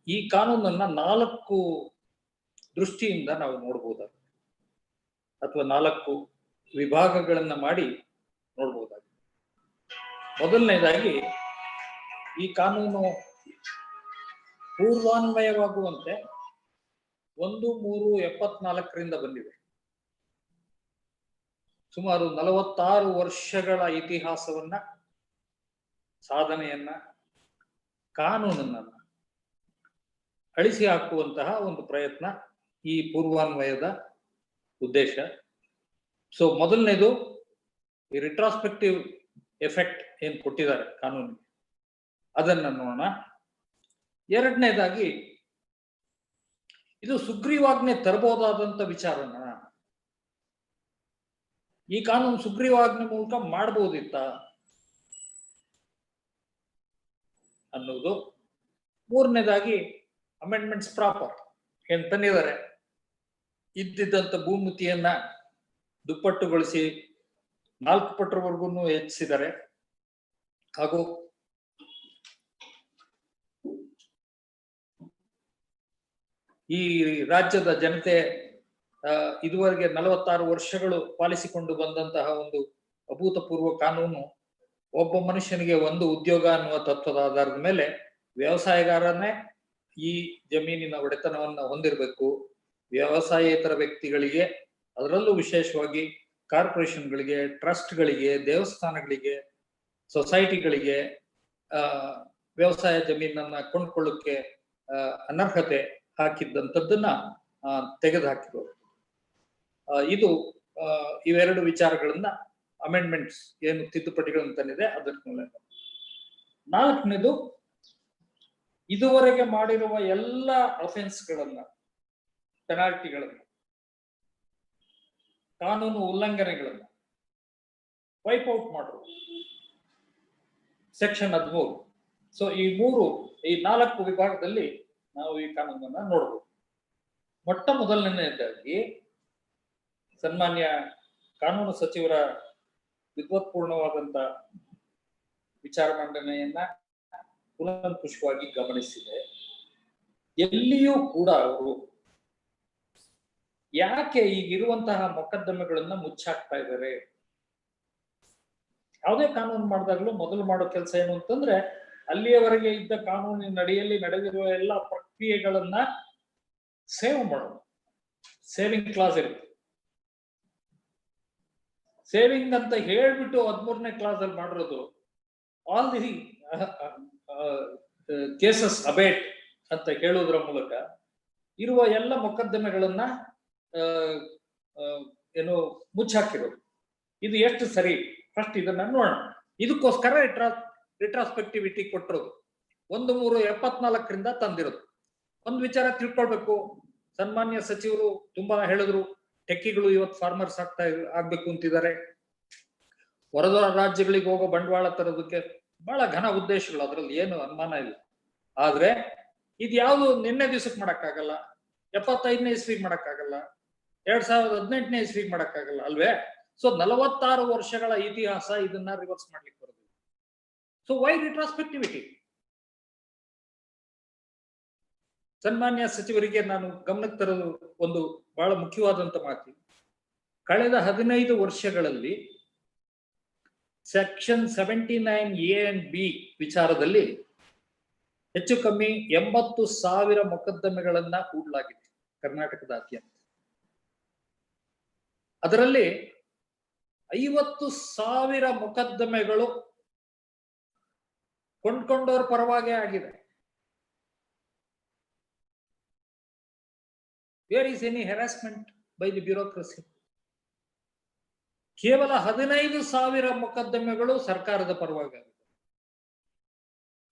ಈ ಕಾನೂನನ್ನ 4 ದೃಷ್ಟಿಯಿಂದ ನಾವು ನೋಡಬಹುದಾಗಿದೆ, ಅಥವಾ 4 ವಿಭಾಗಗಳನ್ನ ಮಾಡಿ ನೋಡಬಹುದಾಗಿದೆ. ಮೊದಲನೇದಾಗಿ, ಈ ಕಾನೂನು ಪೂರ್ವಾನ್ವಯವಾಗುವಂತೆ 1374ರಿಂದ ಬಂದಿದೆ. ಸುಮಾರು 46 ವರ್ಷಗಳ ಇತಿಹಾಸವನ್ನ, ಸಾಧನೆಯನ್ನ, ಕಾನೂನನ್ನ ಅಳಿಸಿ ಹಾಕುವಂತಹ ಒಂದು ಪ್ರಯತ್ನ ಈ ಪೂರ್ವಾನ್ವಯದ ಉದ್ದೇಶ. ಸೊ ಮೊದಲನೇದು, ಈ ರಿಟ್ರಾಸ್ಪೆಕ್ಟಿವ್ ಎಫೆಕ್ಟ್ ಏನ್ ಕೊಟ್ಟಿದ್ದಾರೆ ಕಾನೂನಿಗೆ, ಅದನ್ನ ನೋಡೋಣ. ಎರಡನೇದಾಗಿ, ಇದು ಸುಗ್ರೀವಾಜ್ಞೆ ತರಬಹುದಾದಂತ ವಿಚಾರನ ಈ ಕಾನೂನು ಸುಗ್ರೀವಾಜ್ಞೆ ಮೂಲಕ ಮಾಡಬಹುದಿತ್ತ ಅನ್ನೋದು. ಮೂರನೇದಾಗಿ, ಅಮೆಂಡ್ಮೆಂಟ್ಸ್ ಪ್ರಾಪರ್ ಏನ್ ತಂದಿದ್ದಾರೆ, ಇದ್ದಿದ್ದಂತ ಭೂಮಿತಿಯನ್ನ ದುಪ್ಪಟ್ಟುಗೊಳಿಸಿ 4 ಪಟ್ಟರವರೆಗೂ ಹೆಚ್ಚಿಸಿದ್ದಾರೆ. ಹಾಗೂ ಈ ರಾಜ್ಯದ ಜನತೆ ಇದುವರೆಗೆ 46 ವರ್ಷಗಳು ಪಾಲಿಸಿಕೊಂಡು ಬಂದಂತಹ ಒಂದು ಅಭೂತಪೂರ್ವ ಕಾನೂನು, ಒಬ್ಬ ಮನುಷ್ಯನಿಗೆ ಒಂದು ಉದ್ಯೋಗ ಅನ್ನುವ ತತ್ವದ ಆಧಾರದ ಮೇಲೆ ವ್ಯವಸಾಯಗಾರನೇ ಈ ಜಮೀನಿನ ಒಡೆತನವನ್ನ ಹೊಂದಿರಬೇಕು. ವ್ಯವಸಾಯೇತರ ವ್ಯಕ್ತಿಗಳಿಗೆ, ಅದರಲ್ಲೂ ವಿಶೇಷವಾಗಿ ಕಾರ್ಪೊರೇಷನ್ಗಳಿಗೆ, ಟ್ರಸ್ಟ್ಗಳಿಗೆ, ದೇವಸ್ಥಾನಗಳಿಗೆ, ಸೊಸೈಟಿಗಳಿಗೆ ವ್ಯವಸಾಯ ಜಮೀನನ್ನ ಕೊಂಡ್ಕೊಳ್ಳಕ್ಕೆ ಅನರ್ಹತೆ ಹಾಕಿದ್ದಂಥದ್ದನ್ನ ತೆಗೆದುಹಾಕಿರೋದು. ಇದು ಇವೆರಡು ವಿಚಾರಗಳನ್ನ ಅಮೆಂಡ್ಮೆಂಟ್ಸ್ ಏನು ತಿದ್ದುಪಡಿಗಳನ್ನು ತಂದಿದೆ ಅದರ ಮೂಲಕ. 4ನೇದು, ಇದುವರೆಗೆ ಮಾಡಿರುವ ಎಲ್ಲ ಅಫೆನ್ಸ್ಗಳನ್ನ, ಪೆನಾಲ್ಟಿಗಳನ್ನ, ಕಾನೂನು ಉಲ್ಲಂಘನೆಗಳನ್ನ ವೈಪ್ಔಟ್ ಮಾಡುವುದು, ಸೆಕ್ಷನ್ 13. ಸೊ ಈ 4 ವಿಭಾಗದಲ್ಲಿ ನಾವು ಈ ಕಾನೂನನ್ನ ನೋಡಬಹುದು. ಮೊಟ್ಟ ಮೊದಲನೇದಾಗಿ, ಸನ್ಮಾನ್ಯ ಕಾನೂನು ಸಚಿವರ ವಿದ್ವತ್ಪೂರ್ಣವಾದಂತ ವಿಚಾರ ಮಂಡನೆಯನ್ನ ಕೂಲಂಕುಷವಾಗಿ ಗಮನಿಸಿದೆ. ಎಲ್ಲಿಯೂ ಕೂಡ ಅವರು ಯಾಕೆ ಈಗಿರುವಂತಹ ಮೊಕದ್ದಮೆಗಳನ್ನ ಮುಚ್ಚಾಕ್ತಾ ಇದ್ದಾರೆ, ಯಾವುದೇ ಕಾನೂನು ಮಾಡಿದಾಗಲೂ ಮೊದಲು ಮಾಡೋ ಕೆಲಸ ಏನು ಅಂತಂದ್ರೆ, ಅಲ್ಲಿಯವರೆಗೆ ಇದ್ದ ಕಾನೂನಿನ ಅಡಿಯಲ್ಲಿ ನಡೆದಿರುವ ಎಲ್ಲ ಪ್ರಕ್ರಿಯೆಗಳನ್ನ ಸೇವ್ ಮಾಡೋದು. ಸೇವಿಂಗ್ ಕ್ಲಾಸ್ ಇರುತ್ತೆ. ಸೇವಿಂಗ್ ಅಂತ ಹೇಳ್ಬಿಟ್ಟು 13ನೇ ಕ್ಲಾಸ್ ಅಲ್ಲಿ ಮಾಡಿರೋದು, ಆಲ್ ದಿ ಕೇಸಸ್ ಅಬೇಟ್ ಅಂತ ಹೇಳೋದ್ರ ಮೂಲಕ ಇರುವ ಎಲ್ಲ ಮೊಕದ್ದಮೆಗಳನ್ನ ಏನು ಮುಚ್ಚಾಕಿರೋದು. ಇದು ಎಷ್ಟು ಸರಿ, ಫಸ್ಟ್ ಇದನ್ನ ನೋಡೋಣ. ಇದಕ್ಕೋಸ್ಕರ ರಿಟ್ರಾಸ್ಪೆಕ್ಟಿವಿಟಿ ಕೊಟ್ಟಿರೋದು. 1374ರಿಂದ ತಂದಿರೋದು. ಒಂದು ವಿಚಾರ ತಿಳ್ಕೊಳ್ಬೇಕು, ಸನ್ಮಾನ್ಯ ಸಚಿವರು ತುಂಬಾ ಹೇಳಿದ್ರು, ಟೆಕ್ಕಿಗಳು ಇವತ್ತು ಫಾರ್ಮರ್ಸ್ ಆಗ್ಬೇಕು ಅಂತಿದ್ದಾರೆ. ಹೊರದ ರಾಜ್ಯಗಳಿಗೆ ಹೋಗೋ ಬಂಡವಾಳ ತರೋದಕ್ಕೆ ಬಹಳ ಘನ ಉದ್ದೇಶಗಳು, ಅದ್ರಲ್ಲಿ ಏನು ಅನುಮಾನ ಇಲ್ಲ. ಆದ್ರೆ ಇದು ಯಾವುದು ನಿನ್ನೆ ದಿವಸಕ್ಕೆ ಮಾಡಕ್ಕಾಗಲ್ಲ, 75ನೇ ಇಸ್ವಿಗೆ ಮಾಡಕ್ಕಾಗಲ್ಲ, 2018ನೇ ಇಸ್ವಿಗೆ ಮಾಡಕ್ಕಾಗಲ್ಲ ಅಲ್ವೇ? ಸೊ 46 ವರ್ಷಗಳ ಇತಿಹಾಸ ಇದನ್ನ ರಿವರ್ಸ್ ಮಾಡ್ಲಿಕ್ಕೆ ಬರೋದಿಲ್ಲ. So why retrospectivity? ಸನ್ಮಾನ್ಯ ಸಚಿವರಿಗೆ ನಾನು ಗಮನಕ್ಕೆ ತರೋದು ಒಂದು ಬಹಳ ಮುಖ್ಯವಾದಂತ ಮಾತು. ಕಳೆದ 15 ವರ್ಷಗಳಲ್ಲಿ ಸೆಕ್ಷನ್ 79A and B ವಿಚಾರದಲ್ಲಿ ಹೆಚ್ಚು ಕಮ್ಮಿ 80,000 ಮೊಕದ್ದಮೆಗಳನ್ನ ಹೂಡಲಾಗಿದೆ ಕರ್ನಾಟಕದಾದ್ಯಂತ. ಅದರಲ್ಲಿ 50,000 ಮೊಕದ್ದಮೆಗಳು ಕೊಂಡ್ಕೊಂಡವ್ರ ಪರವಾಗಿ ಆಗಿದೆ. Where is any harassment by the bureaucracy? ಕೇವಲ 15,000 ಮೊಕದ್ದಮೆಗಳು ಸರ್ಕಾರದ ಪರವಾಗಿ ಆಗಿದೆ.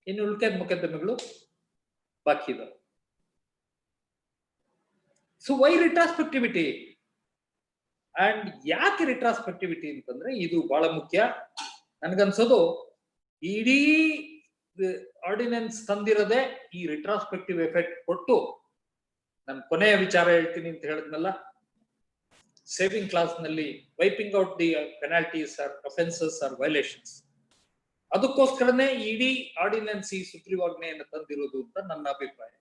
ಇನ್ನು ಉಳಿದ ಮೊಕದ್ದಮೆಗಳು ಬಾಕಿ ಇದಾವೆ. So why ರಿಟ್ರಾಸ್ಪೆಕ್ಟಿವಿಟಿ? ಅಂಡ್ ಯಾಕೆ ರಿಟ್ರಾಸ್ಪೆಕ್ಟಿವಿಟಿ ಅಂತಂದ್ರೆ ಇದು ಬಹಳ ಮುಖ್ಯ. ನನ್ಗನ್ಸೋದು ಇಡೀ ಆರ್ಡಿನೆನ್ಸ್ ತಂದಿರದೆ ಈ ರಿಟ್ರಾಸ್ಪೆಕ್ಟಿವ್ ಎಫೆಕ್ಟ್ ಕೊಟ್ಟು, ನಾನು ಕೊನೆಯ ವಿಚಾರ ಹೇಳ್ತೀನಿ ಅಂತ ಹೇಳಿದ್ನಲ್ಲ, ಸೇವಿಂಗ್ ಕ್ಲಾಸ್ ನಲ್ಲಿ wiping out the penalties or offences or violations, ಅದಕ್ಕೋಸ್ಕರನೇ ಇಡೀ ಆರ್ಡಿನೆನ್ಸ್ ಈ ಸುಗ್ರೀವಾಜ್ಞೆಯನ್ನು ತಂದಿರೋದು ಅಂತ ನನ್ನ ಅಭಿಪ್ರಾಯ.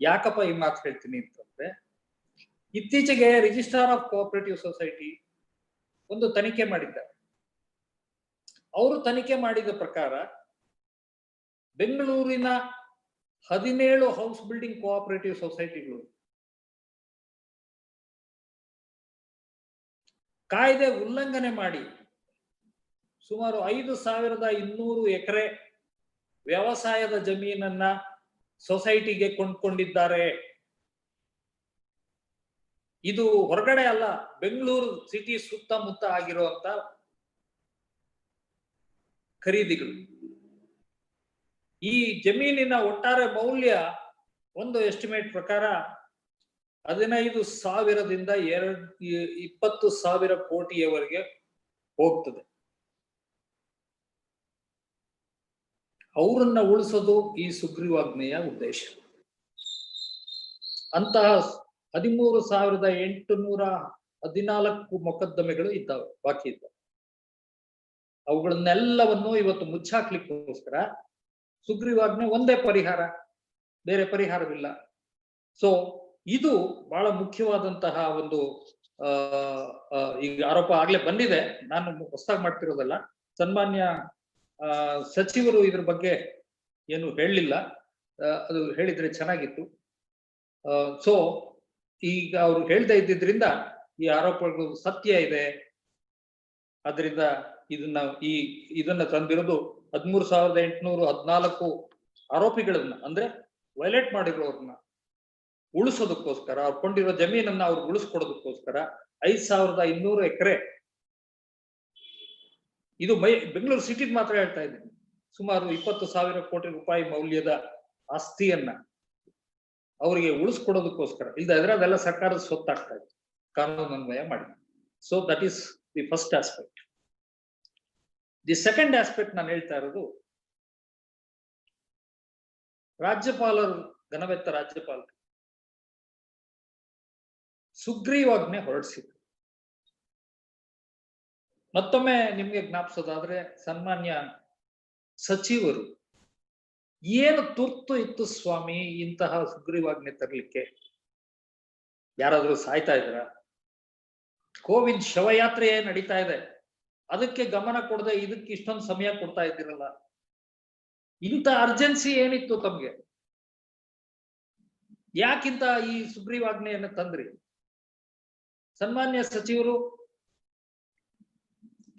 ಯಾಕಪ್ಪ ಈ ಮಾತು ಹೇಳ್ತೀನಿ ಅಂತಂದ್ರೆ, ಇತ್ತೀಚೆಗೆ ರಿಜಿಸ್ಟ್ರಾರ್ ಆಫ್ ಕೋಆಪರೇಟಿವ್ ಸೊಸೈಟಿ ಒಂದು ತನಿಖೆ ಮಾಡಿದ್ದಾರೆ. ಅವರು ತನಿಖೆ ಮಾಡಿದ ಪ್ರಕಾರ ಬೆಂಗಳೂರಿನ 17 ಹೌಸ್ ಬಿಲ್ಡಿಂಗ್ ಕೋಆಪರೇಟಿವ್ ಸೊಸೈಟಿಗಳು ಕಾಯ್ದೆ ಉಲ್ಲಂಘನೆ ಮಾಡಿ ಸುಮಾರು 5,200 ಎಕರೆ ವ್ಯವಸಾಯದ ಜಮೀನನ್ನ ಸೊಸೈಟಿಗೆ ಕೊಂಡ್ಕೊಂಡಿದ್ದಾರೆ. ಇದು ಹೊರಗಡೆ ಅಲ್ಲ, ಬೆಂಗಳೂರು ಸಿಟಿ ಸುತ್ತಮುತ್ತ ಆಗಿರುವಂತ ಖರೀದಿಗಳು. ಈ ಜಮೀನಿನ ಒಟ್ಟಾರೆ ಮೌಲ್ಯ ಒಂದು ಎಸ್ಟಿಮೇಟ್ ಪ್ರಕಾರ 15,000ದಿಂದ 20,000 ಕೋಟಿಯವರೆಗೆ ಹೋಗ್ತದೆ. ಅವರನ್ನ ಉಳಿಸೋದು ಈ ಸುಗ್ರೀವಾಜ್ಞೆಯ ಉದ್ದೇಶ. ಅಂತಹ 13,814 ಮೊಕದ್ದಮೆಗಳು ಇದ್ದಾವೆ, ಬಾಕಿ ಇದ್ದಾವೆ. ಅವುಗಳನ್ನೆಲ್ಲವನ್ನು ಇವತ್ತು ಮುಚ್ಚಾಕ್ಲಿಕ್ಕೋಸ್ಕರ ಸುಗ್ರೀವಾಜ್ಞೆ ಒಂದೇ ಪರಿಹಾರ, ಬೇರೆ ಪರಿಹಾರವಿಲ್ಲ. ಸೊ ಇದು ಬಹಳ ಮುಖ್ಯವಾದಂತಹ ಒಂದು ಈಗ ಆರೋಪ ಆಗ್ಲೇ ಬಂದಿದೆ, ನಾನು ಹೊಸದಾಗಿ ಮಾಡ್ತಿರೋದಲ್ಲ. ಸನ್ಮಾನ್ಯ ಸಚಿವರು ಇದ್ರ ಬಗ್ಗೆ ಏನು ಹೇಳಲಿಲ್ಲ, ಅದು ಹೇಳಿದ್ರೆ ಚೆನ್ನಾಗಿತ್ತು. ಸೊ ಈಗ ಅವ್ರು ಹೇಳ್ತಾ ಇದ್ದಿದ್ರಿಂದ ಈ ಆರೋಪಗಳು ಸತ್ಯ ಇದೆ. ಅದರಿಂದ ಇದನ್ನ ತಂದಿರೋದು 13,814 ಆರೋಪಿಗಳನ್ನ, ಅಂದ್ರೆ ವೈಲೇಟ್ ಮಾಡಿರೋರ್ನ ಉಳಿಸೋದಕ್ಕೋಸ್ಕರ, ಅವ್ರು ಕೊಂಡಿರೋ ಜಮೀನನ್ನ ಅವ್ರು ಉಳಿಸ್ಕೊಡೋದಕ್ಕೋಸ್ಕರ 5,200 ಎಕರೆ. ಇದು ಬೆಂಗಳೂರು ಸಿಟಿಗೆ ಮಾತ್ರ ಹೇಳ್ತಾ ಇದ್ದೀನಿ. ಸುಮಾರು 20,000 ಕೋಟಿ ರೂಪಾಯಿ ಮೌಲ್ಯದ ಆಸ್ತಿಯನ್ನ ಅವರಿಗೆ ಉಳಿಸ್ಕೊಡೋದಕ್ಕೋಸ್ಕರ, ಇಲ್ದಾದ್ರೆ ಅದೆಲ್ಲ ಸರ್ಕಾರದ ಸ್ವತ್ತಾಗ್ತಾ ಇತ್ತು ಕಾನೂನನ್ವಯ ಮಾಡಿ. So that is the first aspect. The second aspect ನಾನು ಹೇಳ್ತಾ ಇರೋದು, ರಾಜ್ಯಪಾಲರು, ಘನವೆತ್ತ ರಾಜ್ಯಪಾಲರು ಸುಗ್ರೀವಾಜ್ಞೆ ಹೊರಡಿಸಿದ್ರು. ಮತ್ತೊಮ್ಮೆ ನಿಮ್ಗೆ ಜ್ಞಾಪಿಸೋದಾದ್ರೆ, ಸನ್ಮಾನ್ಯ ಸಚಿವರು ಏನು ತುರ್ತು ಇತ್ತು ಸ್ವಾಮಿ ಇಂತಹ ಸುಗ್ರೀವಾಜ್ಞೆ ತರಲಿಕ್ಕೆ? ಯಾರಾದ್ರೂ ಸಾಯ್ತಾ ಇದ್ರ? ಕೋವಿಡ್ ಶವಯಾತ್ರೆ ನಡೀತಾ ಇದೆ, ಅದಕ್ಕೆ ಗಮನ ಕೊಡದೆ ಇದಕ್ಕೆ ಇಷ್ಟೊಂದು ಸಮಯ ಕೊಡ್ತಾ ಇದ್ದೀರಲ್ಲ. ಇಂಥ ಅರ್ಜೆನ್ಸಿ ಏನಿತ್ತು ತಮ್ಗೆ? ಯಾಕಿಂತ ಈ ಸುಗ್ರೀವಾಜ್ಞೆಯನ್ನು ತಂದ್ರಿ? ಸನ್ಮಾನ್ಯ ಸಚಿವರು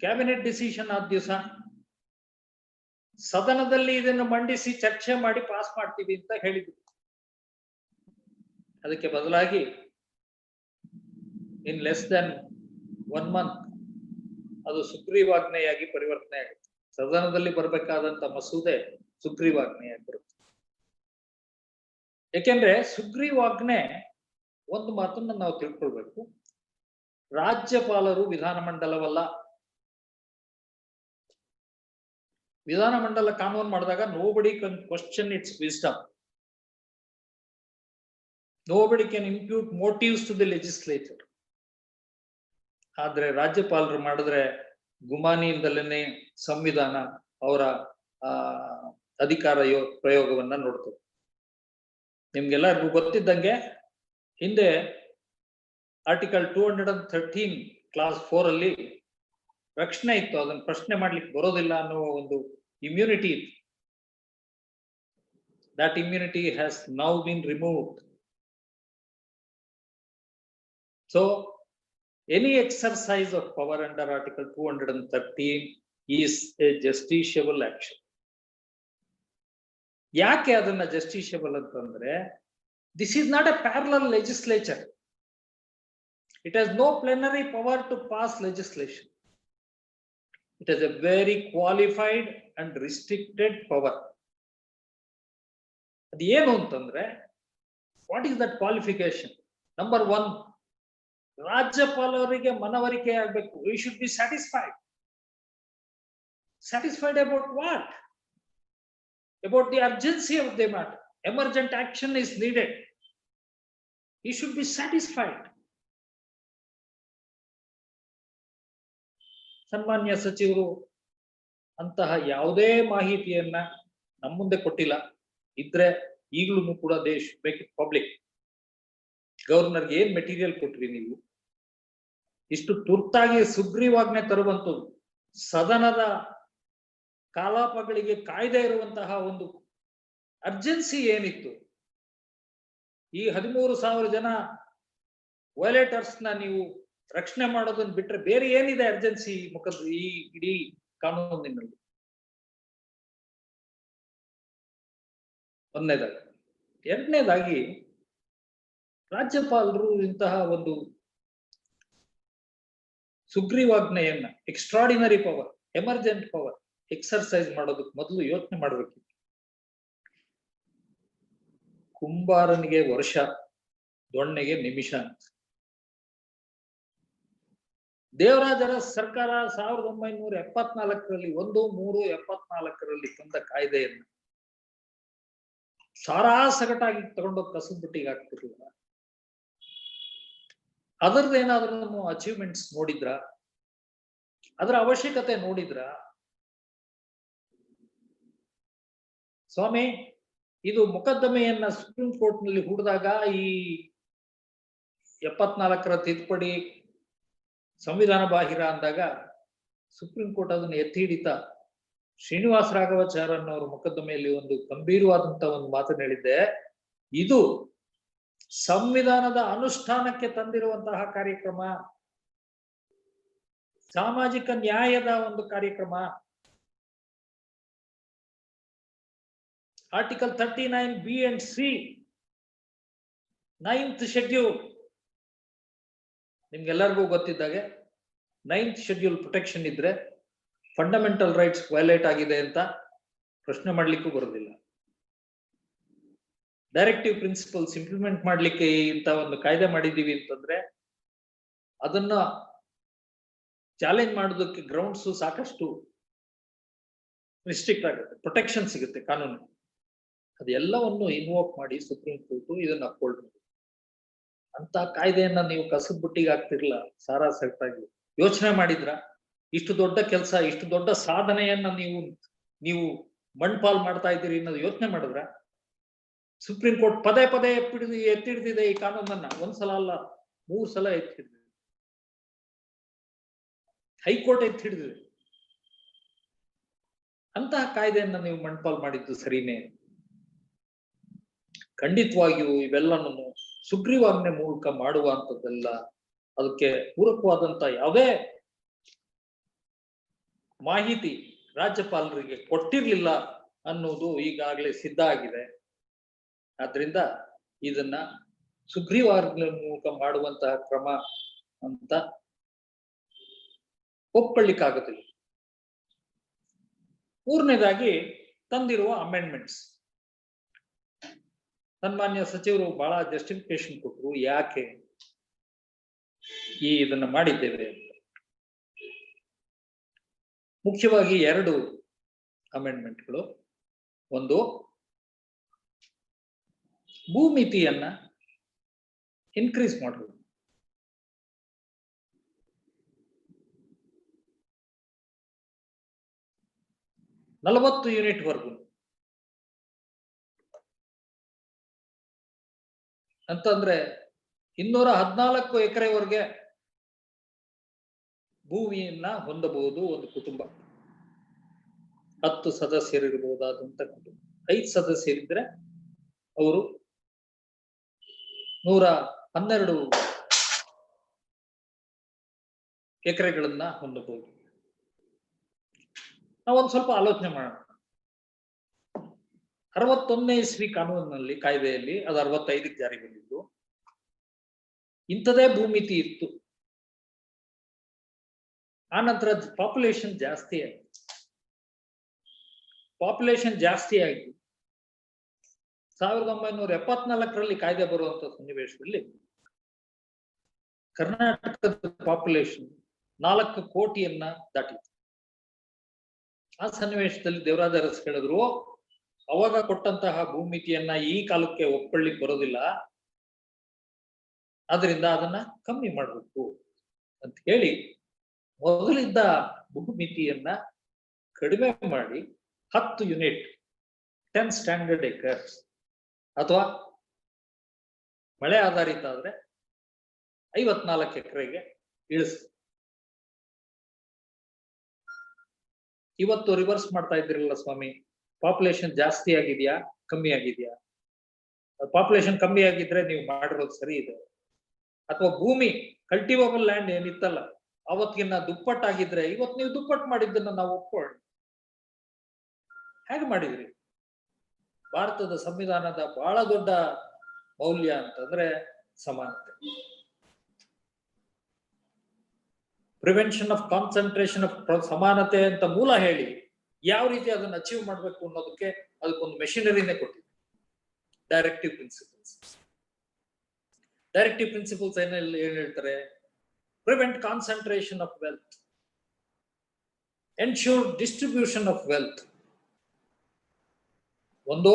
ಕ್ಯಾಬಿನೆಟ್ ಡಿಸಿಷನ್ ಆದ ದಿವಸ ಸದನದಲ್ಲಿ ಇದನ್ನು ಮಂಡಿಸಿ ಚರ್ಚೆ ಮಾಡಿ ಪಾಸ್ ಮಾಡ್ತೀವಿ ಅಂತ ಹೇಳಿದ್ರು. ಅದಕ್ಕೆ ಬದಲಾಗಿ ಇನ್ ಲೆಸ್ ದನ್ 1 month ಅದು ಸುಗ್ರೀವಾಜ್ಞೆಯಾಗಿ ಪರಿವರ್ತನೆ ಆಗುತ್ತೆ. ಸದನದಲ್ಲಿ ಬರಬೇಕಾದಂತ ಮಸೂದೆ ಸುಗ್ರೀವಾಜ್ಞೆಯಾಗಿ ಬರುತ್ತೆ. ಯಾಕೆಂದ್ರೆ ಸುಗ್ರೀವಾಜ್ಞೆ, ಒಂದು ಮಾತನ್ನ ನಾವು ತಿಳ್ಕೊಳ್ಬೇಕು, ರಾಜ್ಯಪಾಲರು ವಿಧಾನಮಂಡಲವಲ್ಲ. ವಿಧಾನಮಂಡಲ ಕಾನೂನು ಮಾಡಿದಾಗ nobody can question its wisdom. Nobody can impute motives to the legislature. ಆದ್ರೆ ರಾಜ್ಯಪಾಲರು ಮಾಡಿದ್ರೆ ಗುಮಾನಿಯಿಂದಲೇ ಸಂವಿಧಾನ ಅವರ ಅಧಿಕಾರ ಪ್ರಯೋಗವನ್ನ ನೋಡ್ತದೆ. ನಿಮ್ಗೆಲ್ಲರಿಗೂ ಗೊತ್ತಿದ್ದಂಗೆ ಹಿಂದೆ ಆರ್ಟಿಕಲ್ 213 ಕ್ಲಾಸ್ 4 ಅಲ್ಲಿ ರಕ್ಷಣೆ ಇತ್ತು, ಅದನ್ನ ಪ್ರಶ್ನೆ ಮಾಡ್ಲಿಕ್ಕೆ ಬರೋದಿಲ್ಲ ಅನ್ನೋ ಒಂದು immunity. That immunity has now been removed. So any exercise of power under article 213 is a justiciable action. ಯಾಕೆ ಅದನ್ನ justiciable ಅಂತಂದ್ರೆ, this is not a parallel legislature. It has no plenary power to pass legislation. It has a very qualified and restricted power. ಅದು ಏನು ಅಂತಂದ್ರೆ, what is that qualification? Number 1, ರಾಜ್ಯಪಾಲರಿಗೆ ಮನವರಿಕೆ ಆಗಬೇಕು. We should be satisfied. Satisfied about what? About the urgency of the matter. Emergent action is needed. He should be satisfied. ಸನ್ಮಾನ್ಯ ಸಚಿವರು ಅಂತಹ ಯಾವುದೇ ಮಾಹಿತಿಯನ್ನ ನಮ್ಮ ಮುಂದೆ ಕೊಟ್ಟಿಲ್ಲ. ಇದ್ರೆ ಈಗಲೂ ಕೂಡ ದೇಶ್ ಮೇಕ್ ಇಟ್ ಪಬ್ಲಿಕ್. ಗವರ್ನರ್ಗೆ ಏನ್ ಮೆಟೀರಿಯಲ್ ಕೊಟ್ರಿ ನೀವು? ಇಷ್ಟು ತುರ್ತಾಗಿ ಸುಗ್ರೀವಾಜ್ಞೆ ತರುವಂತದ್ದು, ಸದನದ ಕಲಾಪಗಳಿಗೆ ಕಾಯ್ದೆ ಇರುವಂತಹ ಒಂದು ಅರ್ಜೆನ್ಸಿ ಏನಿತ್ತು? ಈ 13,000 ಜನ ವೈಲೇಟರ್ಸ್ ನ ನೀವು ರಕ್ಷಣೆ ಮಾಡೋದನ್ನ ಬಿಟ್ರೆ ಬೇರೆ ಏನಿದೆ ಅರ್ಜೆನ್ಸಿ ಈ ಇಡೀ ಕಾನೂನಿನಲ್ಲಿ? ಒಂದನೇದಾಗಿ. ಎರಡನೇದಾಗಿ, ರಾಜ್ಯಪಾಲರು ಇಂತಹ ಒಂದು ಸುಗ್ರೀವಾಜ್ಞೆಯನ್ನ extraordinary power, emergent power exercise ಮಾಡೋದಕ್ಕೆ ಮೊದಲು ಯೋಚನೆ ಮಾಡಬೇಕಿತ್ತು. ಕುಂಬಾರನಿಗೆ ವರ್ಷ, ದೊಣ್ಣೆಗೆ ನಿಮಿಷ ಅಂತ. ದೇವರಾಜರ ಸರ್ಕಾರ 1974ರಲ್ಲಿ 1/3/74ರಲ್ಲಿ ತಂದ ಕಾಯ್ದೆಯನ್ನು ಸಾರಾಸಗಟಾಗಿ ತಗೊಂಡೋಗಿ ಕಸಬುಟ್ಟಿಗೆ ಹಾಕ್ತಿರ್ಲಿಲ್ಲ. ಅದರದ್ದೇನಾದ್ರೂ ಅಚೀವ್ಮೆಂಟ್ಸ್ ನೋಡಿದ್ರ? ಅದರ ಅವಶ್ಯಕತೆ ನೋಡಿದ್ರ? ಸ್ವಾಮಿ, ಇದು ಮೊಕದ್ದಮೆಯನ್ನ ಸುಪ್ರೀಂ ಕೋರ್ಟ್ ನಲ್ಲಿ ಹೂಡಿದಾಗ ಈ 74ರ ತಿದ್ದುಪಡಿ ಸಂವಿಧಾನ ಬಾಹಿರ ಅಂದಾಗ ಸುಪ್ರೀಂ ಕೋರ್ಟ್ ಅದನ್ನು ಎತ್ತಿ ಹಿಡಿತಾ ಶ್ರೀನಿವಾಸ ರಾಘವಾಚಾರ್ಯನ್ ಅವರ ಮೊಕದ್ದಮೆಯಲ್ಲಿ ಒಂದು ಗಂಭೀರವಾದಂತಹ ಒಂದು ಮಾತನ್ನು ಹೇಳಿದ್ದೆ, ಇದು ಸಂವಿಧಾನದ ಅನುಷ್ಠಾನಕ್ಕೆ ತಂದಿರುವಂತಹ ಕಾರ್ಯಕ್ರಮ, ಸಾಮಾಜಿಕ ನ್ಯಾಯದ ಒಂದು ಕಾರ್ಯಕ್ರಮ. Article 39B and C, 9th schedule, ನಿಮ್ಗೆಲ್ಲರಿಗೂ ಗೊತ್ತಿದ್ದಾಗೆ 9th ಶೆಡ್ಯೂಲ್ ಪ್ರೊಟೆಕ್ಷನ್ ಇದ್ರೆ ಫಂಡಮೆಂಟಲ್ ರೈಟ್ಸ್ ವೈಲೇಟ್ ಆಗಿದೆ ಅಂತ ಪ್ರಶ್ನೆ ಮಾಡ್ಲಿಕ್ಕೂ ಬರೋದಿಲ್ಲ. ಡೈರೆಕ್ಟಿವ್ ಪ್ರಿನ್ಸಿಪಲ್ಸ್ ಇಂಪ್ಲಿಮೆಂಟ್ ಮಾಡ್ಲಿಕ್ಕೆ ಇಂತ ಒಂದು ಕಾಯ್ದೆ ಮಾಡಿದೀವಿ ಅಂತಂದ್ರೆ ಅದನ್ನ ಚಾಲೆಂಜ್ ಮಾಡೋದಕ್ಕೆ ಗ್ರೌಂಡ್ಸ್ ಸಾಕಷ್ಟು ರಿಸ್ಟ್ರಿಕ್ಟ್ ಆಗುತ್ತೆ, ಪ್ರೊಟೆಕ್ಷನ್ ಸಿಗುತ್ತೆ ಕಾನೂನು. ಅದೆಲ್ಲವನ್ನು ಇನ್ವೋಕ್ ಮಾಡಿ ಸುಪ್ರೀಂ ಕೋರ್ಟ್ ಇದನ್ನ ಅಪ್ಹೋಲ್ಡ್ ಮಾಡಿ. ಅಂತ ಕಾಯ್ದೆಯನ್ನ ನೀವು ಕಸದ ಬುಟ್ಟಿಗೆ ಹಾಕ್ತಿರ್ಲಿಲ್ಲ ಸಾರಾಸಗಟಾಗಿ. ಯೋಚನೆ ಮಾಡಿದ್ರ? ಇಷ್ಟು ದೊಡ್ಡ ಕೆಲಸ, ಇಷ್ಟು ದೊಡ್ಡ ಸಾಧನೆಯನ್ನ ನೀವು ಮಣ್ಪಾಲ್ ಮಾಡ್ತಾ ಇದ್ದೀರಿ ಅನ್ನೋದು ಯೋಚನೆ ಮಾಡಿದ್ರ? ಸುಪ್ರೀಂ ಕೋರ್ಟ್ ಪದೇ ಪದೇ ಎತ್ತಿಡ್ದಿದೆ ಈ ಕಾನೂನನ್ನ. ಒಂದ್ಸಲ ಅಲ್ಲ, 3 ಸಲ ಎತ್ತಿಡ್ದಿದೆ. ಹೈಕೋರ್ಟ್ ಎತ್ತಿಡ್ದಿದೆ. ಅಂತಹ ಕಾಯ್ದೆಯನ್ನ ನೀವು ಮಣ್ಪಾಲ್ ಮಾಡಿದ್ದು ಸರಿನೇ? ಖಂಡಿತವಾಗಿಯೂ ಇವೆಲ್ಲನೂ ಸುಗ್ರೀವಾಜ್ಞೆ ಮೂಲಕ ಮಾಡುವಂತದ್ದೆಲ್ಲ ಅದಕ್ಕೆ ಪೂರಕವಾದಂತ ಯಾವುದೇ ಮಾಹಿತಿ ರಾಜ್ಯಪಾಲರಿಗೆ ಕೊಟ್ಟಿರ್ಲಿಲ್ಲ ಅನ್ನೋದು ಈಗಾಗಲೇ ಸಿದ್ಧ ಆಗಿದೆ. ಆದ್ರಿಂದ ಇದನ್ನ ಸುಗ್ರೀವಾಜ್ಞೆ ಮೂಲಕ ಮಾಡುವಂತಹ ಕ್ರಮ ಅಂತ ಒಪ್ಕೊಳ್ಳಿಕ್ಕಾಗುತ್ತಿಲ್ಲ. ಮೂರನೇದಾಗಿ ತಂದಿರುವ ಅಮೆಂಡ್ಮೆಂಟ್ಸ್. ಸನ್ಮಾನ್ಯ ಸಚಿವರು ಬಹಳ ಜಸ್ಟಿಫಿಕೇಶನ್ ಕೊಟ್ಟರು ಯಾಕೆ ಇದನ್ನ ಮಾಡಿದ್ದೇವೆ ಅಂತ. ಮುಖ್ಯವಾಗಿ 2 ಅಮೆಂಡ್ಮೆಂಟ್ಗಳು. ಒಂದು, ಭೂಮಿತಿಯನ್ನ ಇನ್ಕ್ರೀಸ್ ಮಾಡೋದು. $40 ಯೂನಿಟ್ ವರ್ಗು ಅಂತಂದ್ರೆ 214 ಎಕರೆವರೆಗೆ ಭೂಮಿಯನ್ನ ಹೊಂದಬಹುದು ಒಂದು ಕುಟುಂಬ. 10 ಸದಸ್ಯರಿರಬಹುದಾದಂತ ಕುಟುಂಬ. 5 ಸದಸ್ಯರಿದ್ರೆ ಅವರು 112 ಎಕರೆಗಳನ್ನ ಹೊಂದಬಹುದು. ನಾವೊಂದು ಸ್ವಲ್ಪ ಆಲೋಚನೆ ಮಾಡೋಣ. 61ನೇ ಇಸ್ವಿ ಕಾನೂನಿನಲ್ಲಿ, ಕಾಯ್ದೆಯಲ್ಲಿ ಅದು 65ಕ್ಕೆ ಜಾರಿ ಬಂದಿದ್ದು. ಇಂಥದೇ ಭೂಮಿತಿ ಇತ್ತು. ಆನಂತರ ಪಾಪ್ಯುಲೇಷನ್ ಜಾಸ್ತಿ ಆಗಿ ಪಾಪ್ಯುಲೇಷನ್ ಜಾಸ್ತಿ ಆಗಿ 1974ರಲ್ಲಿ ಕಾಯ್ದೆ ಬರುವಂತ ಸನ್ನಿವೇಶದಲ್ಲಿ ಕರ್ನಾಟಕದ ಪಾಪ್ಯುಲೇಷನ್ 4 ಕೋಟಿಯನ್ನ ದಾಟಿತ್ತು. ಆ ಸನ್ನಿವೇಶದಲ್ಲಿ ದೇವರಾಜ ಅರಸ್ ಹೇಳಿದ್ರು, ಅವಾಗ ಕೊಟ್ಟಂತಹ ಭೂಮಿತಿಯನ್ನ ಈ ಕಾಲಕ್ಕೆ ಒಪ್ಕೊಳ್ಳಿಕ್ ಬರೋದಿಲ್ಲ, ಆದ್ರಿಂದ ಅದನ್ನ ಕಮ್ಮಿ ಮಾಡಬೇಕು ಅಂತ ಹೇಳಿ ಮೊದಲಿದ್ದ ಭೂಮಿತಿಯನ್ನ ಕಡಿಮೆ ಮಾಡಿ 10 ಯೂನಿಟ್, 10 ಸ್ಟ್ಯಾಂಡರ್ಡ್ ಏಕರ್ಸ್ ಅಥವಾ ಮಳೆ ಆಧಾರಿತ ಆದ್ರೆ 54 ಎಕರೆಗೆ ಇಳಿಸ್. ಇವತ್ತು ರಿವರ್ಸ್ ಮಾಡ್ತಾ ಇದ್ದಿರಲ್ಲ ಸ್ವಾಮಿ, ಪಾಪ್ಯುಲೇಷನ್ ಜಾಸ್ತಿ ಆಗಿದ್ಯಾ ಕಮ್ಮಿ ಆಗಿದ್ಯಾ? ಪಾಪ್ಯುಲೇಷನ್ ಕಮ್ಮಿ ಆಗಿದ್ರೆ ನೀವು ಮಾಡಿರೋದು ಸರಿ ಇದೆ. ಅಥವಾ ಭೂಮಿ ಕಲ್ಟಿವೇಬಲ್ ಲ್ಯಾಂಡ್ ಏನಿತ್ತಲ್ಲ ಅವತ್ತಿನ ದುಪ್ಪಟ್ಟಾಗಿದ್ರೆ ಇವತ್ತು ನೀವು ದುಪ್ಪಟ್ಟು ಮಾಡಿದ್ದನ್ನ ನಾವು ಒಪ್ಕೊಳ್ಳಿ. ಹೇಗೆ ಮಾಡಿದ್ರಿ? ಭಾರತದ ಸಂವಿಧಾನದ ಬಹಳ ದೊಡ್ಡ ಮೌಲ್ಯ ಅಂತಂದ್ರೆ ಸಮಾನತೆ. ಪ್ರಿವೆನ್ಷನ್ ಆಫ್ ಕಾನ್ಸಂಟ್ರೇಷನ್ ಆಫ್ ಸಮಾನತೆ ಅಂತ ಮೂಲ ಹೇಳಿ ಯಾವ ರೀತಿ ಅದನ್ನ ಅಚೀವ್ ಮಾಡ್ಬೇಕು ಅನ್ನೋದಕ್ಕೆ ಅದಕ್ಕೊಂದು ಮೆಷಿನರಿನೇ ಕೊಟ್ಟಿದೆ. Directive principles. ಡೈರೆಕ್ಟಿವ್ ಪ್ರಿನ್ಸಿಪಲ್ಸ್ ಏನ್ ಹೇಳ್ತಾರೆ? Prevent concentration of wealth, ensure distribution of wealth. ಒಂದು,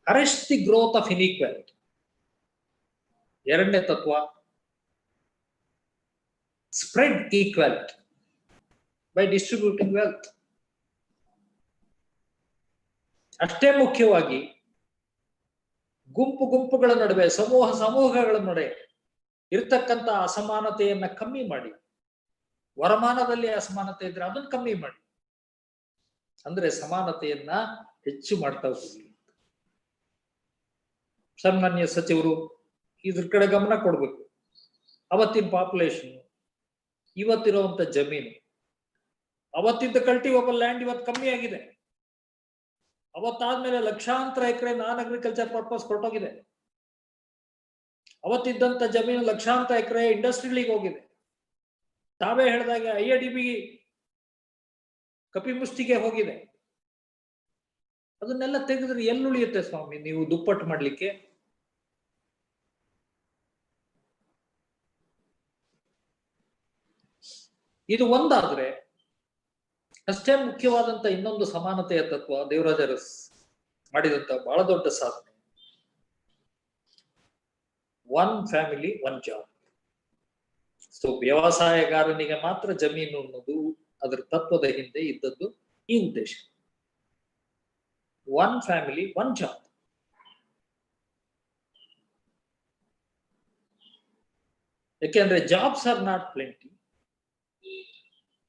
arrest the growth of inequality. ಎರಡನೇ ತತ್ವ, spread equality by distributing wealth. ಅಷ್ಟೇ ಮುಖ್ಯವಾಗಿ ಗುಂಪುಗಳ ನಡುವೆ, ಸಮೂಹಗಳ ನಡುವೆ ಇರ್ತಕ್ಕಂಥ ಅಸಮಾನತೆಯನ್ನ ಕಮ್ಮಿ ಮಾಡಿ, ವರಮಾನದಲ್ಲಿ ಅಸಮಾನತೆ ಇದ್ರೆ ಅದನ್ನ ಕಮ್ಮಿ ಮಾಡಿ, ಅಂದ್ರೆ ಸಮಾನತೆಯನ್ನ ಹೆಚ್ಚು ಮಾಡ್ತಾ ಹೋಗಿ. ಸನ್ಮಾನ್ಯ ಸಚಿವರು ಇದ್ರ ಕಡೆ ಗಮನ ಕೊಡ್ಬೇಕು. ಅವತ್ತಿನ ಪಾಪ್ಯುಲೇಷನ್, ಇವತ್ತಿರುವಂತ ಜಮೀನು, ಅವತ್ತಿದ್ದ ಕಲ್ಟಿವೇಬಲ್ ಲ್ಯಾಂಡ್ ಇವತ್ತು ಕಮ್ಮಿ ಆಗಿದೆ. ಅವತ್ತಾದ್ಮೇಲೆ ಲಕ್ಷಾಂತರ ಎಕರೆ ನಾನ್ ಅಗ್ರಿಕಲ್ಚರ್ ಪರ್ಪಸ್ ಕೊಟ್ಟೋಗಿದೆ. ಅವತ್ತಿದ್ದಂತ ಜಮೀನು ಲಕ್ಷಾಂತರ ಎಕರೆ ಇಂಡಸ್ಟ್ರಿಗಳಿಗೆ ಹೋಗಿದೆ. ತಾವೇ ಹೇಳಿದಾಗೆ IIDB ಕಪಿಮುಷ್ಟಿಗೆ ಹೋಗಿದೆ. ಅದನ್ನೆಲ್ಲ ತೆಗೆದ್ರೆ ಎಲ್ಲಿ ಉಳಿಯುತ್ತೆ ಸ್ವಾಮಿ ನೀವು ದುಪ್ಪಟ್ಟು ಮಾಡ್ಲಿಕ್ಕೆ? ಇದು ಒಂದಾದ್ರೆ ಅಷ್ಟೇ ಮುಖ್ಯವಾದಂತ ಇನ್ನೊಂದು ಸಮಾನತೆಯ ತತ್ವ ದೇವರಾಜ ಅರಸ್ ಮಾಡಿದಂತ ಬಹಳ ದೊಡ್ಡ ಸಾಧನೆ, one family one job. So ವ್ಯವಸಾಯಗಾರನಿಗೆ ಮಾತ್ರ ಜಮೀನು ಅನ್ನೋದು ಅದರ ತತ್ವದ ಹಿಂದೆ ಇದ್ದದ್ದು ಈ ಉದ್ದೇಶ. One family one job. ಯಾಕೆಂದ್ರೆ jobs are not plenty.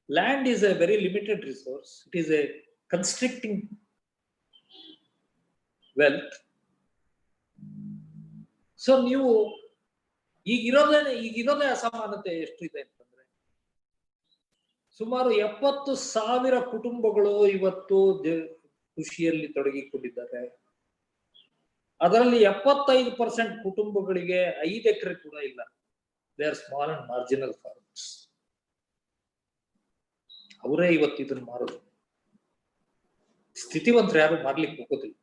Land is a very limited resource. It is a constricting wealth. So ನೀವು ಈಗಿರೋದೇ ಅಸಮಾನತೆ ಎಷ್ಟಿದೆ ಅಂತಂದ್ರೆ ಸುಮಾರು 70,000 ಕುಟುಂಬಗಳು ಇವತ್ತು ಕೃಷಿಯಲ್ಲಿ ತೊಡಗಿಕೊಂಡಿದ್ದಾರೆ. ಅದರಲ್ಲಿ 75% ಕುಟುಂಬಗಳಿಗೆ 5 ಎಕರೆ ಕೂಡ ಇಲ್ಲ. They are small and marginal farmers. ಅವರೇ ಇವತ್ತು ಇದನ್ನ ಮಾರೋದು. ಸ್ಥಿತಿವಂತರು ಯಾರು ಮಾರ್ಲಿಕ್ಕೆ ಹೋಗೋದಿಲ್ಲ.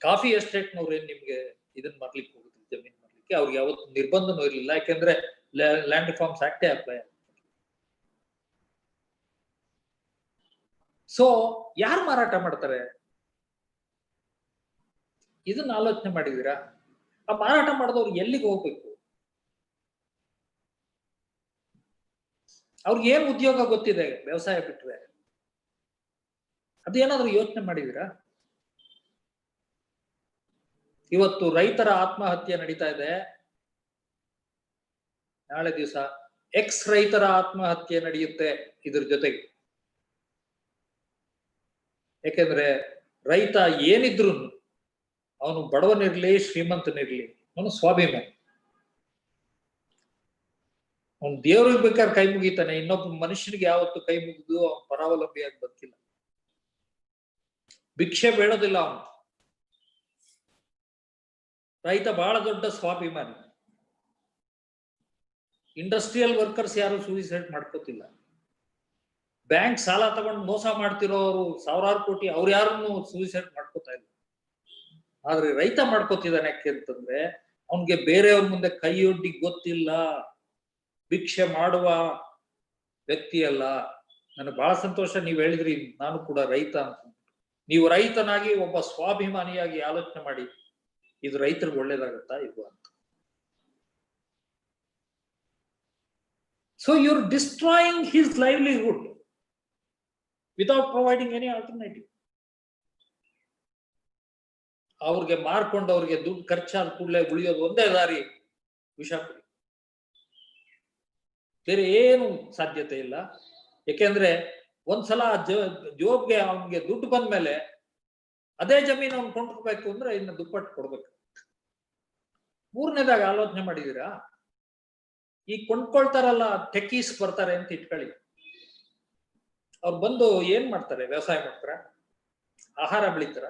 ಕಾಫಿ ಎಸ್ಟೇಟ್ನವ್ರೇನ್ ನಿಮ್ಗೆ ಇದನ್ನ ಮಾರ್ಲಿಕ್ಕೆ ಹೋಗೋದಿಲ್ಲ, ಜಮೀನ್ ಮಾರ್ಲಿಕ್ಕೆ. ಅವ್ರಿಗೆ ಯಾವತ್ತು ನಿರ್ಬಂಧನೂ ಇರಲಿಲ್ಲ, ಯಾಕೆಂದ್ರೆ ಲ್ಯಾಂಡ್ ರಿಫಾರ್ಮ್ಸ್ ಆಕ್ಟೇ ಅಪ್ಲೈ ಆಗುತ್ತೆ. ಸೊ ಯಾರು ಮಾರಾಟ ಮಾಡ್ತಾರೆ? ಇದನ್ನ ಆಲೋಚನೆ ಮಾಡಿದೀರಾ? ಆ ಮಾರಾಟ ಮಾಡಿದವ್ರು ಎಲ್ಲಿಗೆ ಹೋಗ್ಬೇಕು? ಅವ್ರಿಗೆ ಏನ್ ಉದ್ಯೋಗ ಗೊತ್ತಿದೆ ವ್ಯವಸಾಯ ಬಿಟ್ರೆ? ಅದೇನಾದ್ರೂ ಯೋಚನೆ ಮಾಡಿದೀರಾ? ಇವತ್ತು ರೈತರ ಆತ್ಮಹತ್ಯೆ ನಡೀತಾ ಇದೆ. ನಾಳೆ ದಿವಸ ಎಕ್ಸ್ ರೈತರ ಆತ್ಮಹತ್ಯೆ ನಡೆಯುತ್ತೆ ಇದ್ರ ಜೊತೆಗೆ. ಯಾಕೆಂದ್ರೆ ರೈತ ಏನಿದ್ರು ಅವನು ಬಡವನಿರ್ಲಿ ಶ್ರೀಮಂತನಿರ್ಲಿ ಅವನು ಸ್ವಾಭಿಮಾನಿ. ಅವ್ನು ದೇವ್ರಿಗೆ ಬೇಕಾದ್ರೆ ಕೈ ಮುಗಿತಾನೆ, ಇನ್ನೊಬ್ಬ ಮನುಷ್ಯನಿಗೆ ಯಾವತ್ತು ಕೈ ಮುಗಿದು ಅವನು ಪರಾವಲಂಬಿಯಾಗಿ ಬದುಕಿಲ್ಲ. ಭಿಕ್ಷೆ ಬೇಡೋದಿಲ್ಲ ಅವನು. ರೈತ ಬಹಳ ದೊಡ್ಡ ಸ್ವಾಭಿಮಾನಿ. ಇಂಡಸ್ಟ್ರಿಯಲ್ ವರ್ಕರ್ಸ್ ಯಾರು ಸೂಸೈಡ್ ಮಾಡ್ಕೋತಿಲ್ಲ. ಬ್ಯಾಂಕ್ ಸಾಲ ತಗೊಂಡು ಮೋಸ ಮಾಡ್ತಿರೋರು 1000 ಕೋಟಿ ಅವ್ರು ಯಾರನ್ನು ಸೂಸೈಡ್ ಮಾಡ್ಕೋತಾ ಇಲ್ಲ. ಆದ್ರೆ ರೈತ ಮಾಡ್ಕೋತಿದ್ದಾನೆ. ಯಾಕೆ ಅಂತಂದ್ರೆ ಅವನ್ಗೆ ಬೇರೆಯವ್ರ ಮುಂದೆ ಕೈಯೊಡ್ಡಿ ಗೊತ್ತಿಲ್ಲ, ಭಿಕ್ಷೆ ಮಾಡುವ ವ್ಯಕ್ತಿ ಅಲ್ಲ. ನನಗೆ ಬಹಳ ಸಂತೋಷ ನೀವು ಹೇಳಿದ್ರಿ ನಾನು ಕೂಡ ರೈತ ಅಂತ. ನೀವು ರೈತನಾಗಿ ಒಬ್ಬ ಸ್ವಾಭಿಮಾನಿಯಾಗಿ ಆಲೋಚನೆ ಮಾಡಿ, ಇದು ರೈತರಿಗೆ ಒಳ್ಳೇದಾಗತ್ತಾ ಇದು ಅಂತ. So you're destroying his livelihood without providing any alternative. ಅವ್ರಿಗೆ ಮಾರ್ಕೊಂಡು ಅವ್ರಿಗೆ ದುಡ್ಡು ಖರ್ಚಾದ ಕೂಡಲೇ ಉಳಿಯೋದು ಒಂದೇ ದಾರಿ, ವಿಷ ಕುಡಿ. ಬೇರೆ ಏನು ಸಾಧ್ಯತೆ ಇಲ್ಲ. ಯಾಕೆಂದ್ರೆ ಒಂದ್ಸಲ ಜೋಬ್ಗೆ ಅವನ್ಗೆ ದುಡ್ಡು ಬಂದ್ಮೇಲೆ ಅದೇ ಜಮೀನು ಅವ್ನು ಕೊಂಡ್ಕೋಬೇಕು ಅಂದ್ರೆ ಇನ್ನು ದುಪ್ಪಟ್ಟು ಕೊಡ್ಬೇಕು. ಮೂರನೇದಾಗ ಆಲೋಚನೆ ಮಾಡಿದೀರಾ, ಈ ಕೊಂಡ್ಕೊಳ್ತಾರಲ್ಲ ಟೆಕ್ಕೀಸ್ ಬರ್ತಾರೆ ಅಂತ ಇಟ್ಕೊಳ್ಳಿ. ಅವ್ರು ಬಂದು ಏನ್ ಮಾಡ್ತಾರೆ? ವ್ಯವಸಾಯ ಮಾಡ್ತಾರ? ಆಹಾರ ಬೆಳಿತಾರ?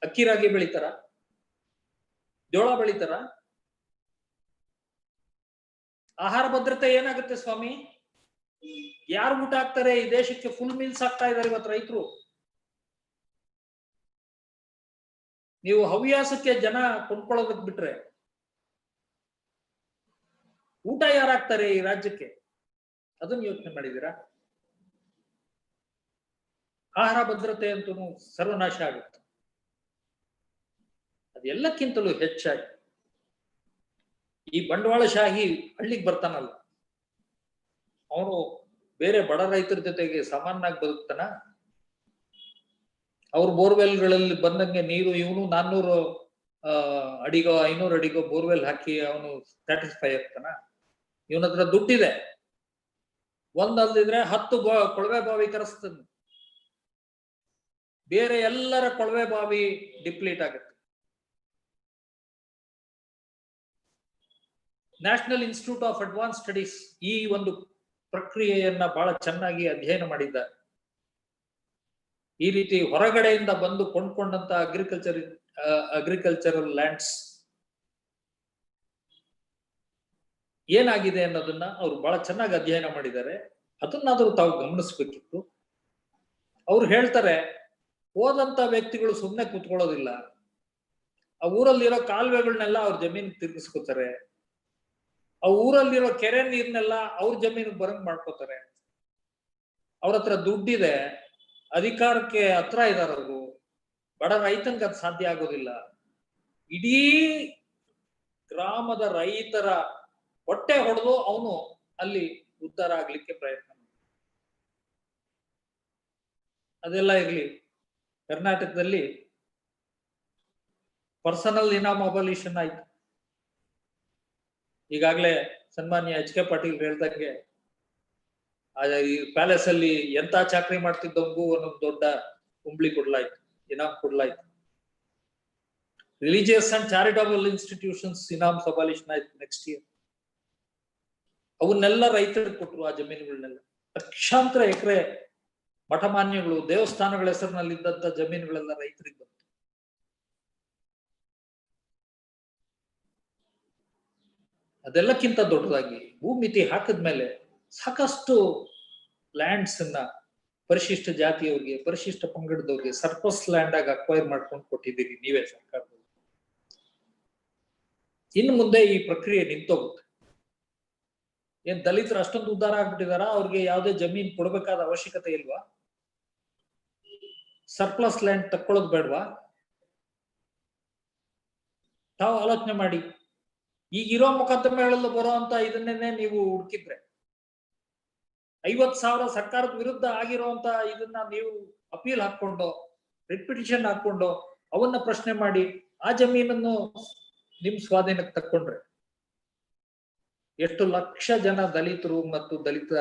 ಅಕ್ಕಿ ರಾಗಿ ಬೆಳಿತಾರ? ಜೋಳ ಬೆಳಿತಾರ? ಆಹಾರ ಭದ್ರತೆ ಏನಾಗುತ್ತೆ ಸ್ವಾಮಿ? ಯಾರು ಊಟ ಹಾಕ್ತಾರೆ? ಈ ದೇಶಕ್ಕೆ ಫುಲ್ ಮೀಲ್ಸ್ ಆಗ್ತಾ ಇದಾರೆ ಇವತ್ತು ರೈತರು. ನೀವು ಹವ್ಯಾಸಕ್ಕೆ ಜನ ಕೊಂಡ್ಕೊಳ್ಳೋದಕ್ ಬಿಟ್ರೆ ಊಟ ಯಾರಾಗ್ತಾರೆ ಈ ರಾಜ್ಯಕ್ಕೆ? ಅದನ್ನ ಯೋಚನೆ ಮಾಡಿದೀರಾ? ಆಹಾರ ಭದ್ರತೆ ಅಂತೂ ಸರ್ವನಾಶ ಆಗುತ್ತೆ. ಅದೆಲ್ಲಕ್ಕಿಂತಲೂ ಹೆಚ್ಚಾಗಿ ಈ ಬಂಡವಾಳಶಾಹಿ ಹಳ್ಳಿಗೆ ಬರ್ತಾನಲ್ಲ, ಅವನು ಬೇರೆ ಬಡ ರೈತರ ಜೊತೆಗೆ ಸಾಮಾನ್ಯವಾಗಿ ಬದುಕ್ತಾನ? ಅವ್ರ ಬೋರ್ವೆಲ್ಗಳಲ್ಲಿ ಬಂದಂಗೆ ನೀರು ಇವನು 400 ಅಡಿಗೋ 500 ಅಡಿಗೋ ಬೋರ್ವೆಲ್ ಹಾಕಿ ಅವನು ಸ್ಯಾಟಿಸ್ಫೈ ಆಗ್ತಾನ? ಇವನ ಹತ್ರ ದುಡ್ಡಿದೆ, ಒಂದಲ್ದಿದ್ರೆ 10 ಕೊಳವೆ ಬಾವಿ ಕರೆಸ್ತಾನೆ. ಬೇರೆ ಎಲ್ಲರ ಕೊಳವೆ ಬಾವಿ ಡಿಪ್ಲೀಟ್ ಆಗುತ್ತೆ. National institute of advance studies ಈ ಒಂದು ಪ್ರಕ್ರಿಯೆಯನ್ನ ಬಹಳ ಚೆನ್ನಾಗಿ ಅಧ್ಯಯನ ಮಾಡಿದ್ದಾರೆ. ಈ ರೀತಿ ಹೊರಗಡೆಯಿಂದ ಬಂದು ಕೊಂಡ್ಕೊಂಡಂತ ಅಗ್ರಿಕಲ್ಚರಲ್ ಲ್ಯಾಂಡ್ಸ್ ಏನಾಗಿದೆ ಅನ್ನೋದನ್ನ ಅವ್ರು ಬಹಳ ಚೆನ್ನಾಗಿ ಅಧ್ಯಯನ ಮಾಡಿದ್ದಾರೆ. ಅದನ್ನಾದ್ರೂ ತಾವು ಗಮನಿಸ್ಬೇಕಿತ್ತು. ಅವ್ರು ಹೇಳ್ತಾರೆ, ಹೋದಂತ ವ್ಯಕ್ತಿಗಳು ಸುಮ್ಮನೆ ಕೂತ್ಕೊಳ್ಳೋದಿಲ್ಲ. ಆ ಊರಲ್ಲಿರೋ ಕಾಲುವೆಗಳನ್ನೆಲ್ಲ ಅವ್ರ ಜಮೀನ್ ತಿರ್ಗಿಸ್ಕೋತಾರೆ. ಆ ಊರಲ್ಲಿರೋ ಕೆರೆ ನೀರ್ನೆಲ್ಲ ಅವ್ರ ಜಮೀನಿಗೆ ಬರಂಗ್ ಮಾಡ್ಕೋತಾರೆ. ಅವ್ರ ಹತ್ರ ದುಡ್ಡಿದೆ, ಅಧಿಕಾರಕ್ಕೆ ಹತ್ರ ಇದಾರ ಅವರು. ಬಡ ರೈತನ್ಗೆ ಅದು ಸಾಧ್ಯ ಆಗೋದಿಲ್ಲ. ಇಡೀ ಗ್ರಾಮದ ರೈತರ ಹೊಟ್ಟೆ ಹೊಡೆದು ಅವನು ಅಲ್ಲಿ ಉದ್ಧಾರ ಆಗ್ಲಿಕ್ಕೆ ಪ್ರಯತ್ನ. ಅದೆಲ್ಲ ಇರ್ಲಿ, ಕರ್ನಾಟಕದಲ್ಲಿ ಪರ್ಸನಲ್ ಇನಾಮ್ ಅಬಾಲಿಷನ್ ಆಯ್ತು. ಈಗಾಗಲೇ ಸನ್ಮಾನ್ಯ ಎಚ್ ಕೆ ಪಾಟೀಲ್ ಹೇಳ್ದಂಗೆ ಈ ಪ್ಯಾಲೇಸ್ ಅಲ್ಲಿ ಎಂತ ಚಾಕ್ರಿ ಮಾಡ್ತಿದ್ದವಂಗೂ ಒಂದೊಂದು ದೊಡ್ಡ ಕುಂಬ್ಳಿ ಕೊಡ್ಲಾಯ್ತು, ಇನಾಮ್ ಕೊಡ್ಲಾಯ್ತು. ರಿಲಿಜಿಯಸ್ ಅಂಡ್ ಚಾರಿಟಬಲ್ ಇನ್ಸ್ಟಿಟ್ಯೂಷನ್ಸ್ ಇನಾಮ್ಸ್ ಅಬಾಲಿಷನ್ ಆಯ್ತು ನೆಕ್ಸ್ಟ್ ಇಯರ್. ಅವನ್ನೆಲ್ಲ ರೈತರಿಗೆ ಕೊಟ್ಟರು. ಆ ಜಮೀನುಗಳನ್ನೆಲ್ಲ ಲಕ್ಷಾಂತರ ಎಕರೆ ಮಠಮಾನ್ಯಗಳು, ದೇವಸ್ಥಾನಗಳ ಹೆಸರಿನಲ್ಲಿ ಇದ್ದಂತ ಜಮೀನುಗಳೆಲ್ಲ ರೈತರಿಗೆ ಬಂತು. ಅದೆಲ್ಲಕ್ಕಿಂತ ದೊಡ್ಡದಾಗಿ ಭೂಮಿತಿ ಹಾಕಿದ್ಮೇಲೆ ಸಾಕಷ್ಟು ಲ್ಯಾಂಡ್ಸ್ ಅನ್ನ ಪರಿಶಿಷ್ಟ ಜಾತಿಯವ್ರಿಗೆ, ಪರಿಶಿಷ್ಟ ಪಂಗಡದವ್ರಿಗೆ ಸರ್ಪಸ್ ಲ್ಯಾಂಡ್ ಆಗಿ ಅಕ್ವೈರ್ ಮಾಡ್ಕೊಂಡು ಕೊಟ್ಟಿದ್ದೀರಿ ನೀವೇ ಸರ್ಕಾರದಲ್ಲಿ. ಇನ್ನು ಮುಂದೆ ಈ ಪ್ರಕ್ರಿಯೆ ನಿಂತೋಗುತ್ತೆ. ಏನ್ ದಲಿತರು ಅಷ್ಟೊಂದು ಉದ್ಧಾರ ಆಗ್ಬಿಟ್ಟಿದಾರ? ಅವ್ರಿಗೆ ಯಾವುದೇ ಜಮೀನ್ ಕೊಡ್ಬೇಕಾದ ಅವಶ್ಯಕತೆ ಇಲ್ವಾ? ಸರ್ಪ್ಲಸ್ ಲ್ಯಾಂಡ್ ತಕ್ಕೊಳ್ಳೋದು ಬೇಡವಾ? ತಾವು ಆಲೋಚನೆ ಮಾಡಿ. ಈಗಿರೋ ಮೊಕದ್ದಮೆಗಳಲ್ಲಿ ಬರೋ ಅಂತ ಇದನ್ನೇ ನೀವು ಹುಡುಕಿದ್ರೆ 50,000 ಸರ್ಕಾರದ ವಿರುದ್ಧ ಆಗಿರುವಂತ ಇದನ್ನ ನೀವು ಅಪೀಲ್ ಹಾಕೊಂಡು, ರಿಟ್ ಪಿಟಿಷನ್ ಹಾಕೊಂಡು ಅವನ್ನ ಪ್ರಶ್ನೆ ಮಾಡಿ ಆ ಜಮೀನನ್ನು ನಿಮ್ ಸ್ವಾಧೀನಕ್ಕೆ ತಕ್ಕೊಂಡ್ರೆ ಎಷ್ಟು ಲಕ್ಷ ಜನ ದಲಿತರು ಮತ್ತು ದಲಿತ